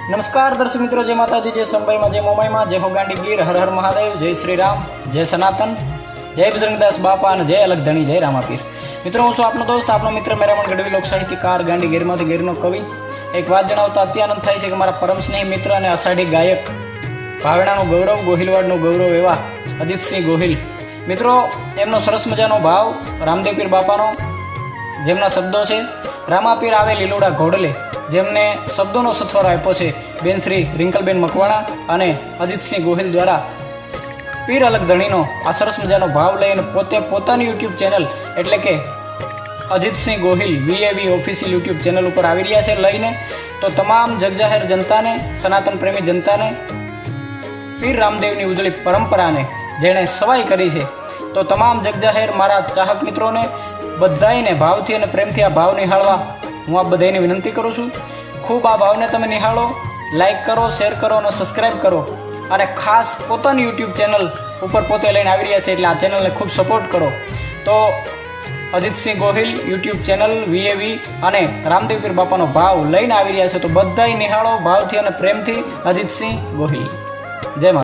नमस्कार दर्शक मित्रों, जय माताजी, जय संभाई में, जय मोमाई में, जय हो गांडी गीर, हर हर महादेव, जय श्री राम, जय सनातन, जय बजरंगदास बापा અને જય અલગ ધણી, જય રામાપીર। મિત્રો હું છું આપનો દોસ્ત, આપનો મિત્ર મેરામણ ગઢવી, લોક સાહિત્યકાર, ગાંડી ગીરમાંથી ગીરનો કવિ। એક વાત જણાવતા અત્યાનંદ થાય છે કે મારા પરમ સ્નેહી મિત્ર અને અષાઢી ગાયક, ભાવેણાનું ગૌરવ, ગોહિલવાડનું ગૌરવ એવા અજીતસિંહ ગોહિલ મિત્રો, એમનો સરસ મજાનો ભાવ રામદેવપીર બાપાનો, જેમના શબ્દો છે રામાપીર આવે લીલોડા ઘોડલે, જેમને શબ્દોનો સથવારો આપ્યો છે બેન શ્રી રિંકલબેન મકવાણા અને અજીતસિંહ ગોહિલ દ્વારા પીર અલગ ધણીનો આ સરસ મજાનો ભાવ લઈને પોતે પોતાની યુટ્યુબ ચેનલ એટલે કે Ajitsinh Gohil VAV official YouTube channel ઉપર આવી રહ્યા છે લઈને। તો તમામ જગજાહેર જનતાને, સનાતન પ્રેમી જનતાને, પીર રામદેવની ઉજળી પરંપરાને જેણે સવાઈ કરી છે, તો તમામ જગજાહેર મારા ચાહક મિત્રોને બધાઈને ભાવથી અને પ્રેમથી આ ભાવ નિહાળવા હું આ બધાને વિનંતી કરું છું। ખૂબ આ ભાવને તમે નિહાળો, લાઈક કરો, શેર કરો અને સબસ્ક્રાઈબ કરો, અને ખાસ પોતાની યુટ્યુબ ચેનલ ઉપર પોતે લઈને આવી રહ્યા છે એટલે આ ચેનલને ખૂબ સપોર્ટ કરો। તો Ajitsinh Gohil YouTube channel VAV અને રામદેવપીર બાપાનો ભાવ લઈને આવી રહ્યા છે, તો બધાય નિહાળો ભાવથી અને પ્રેમથી। અજીતસિંહ ગોહિલ, જય માતા।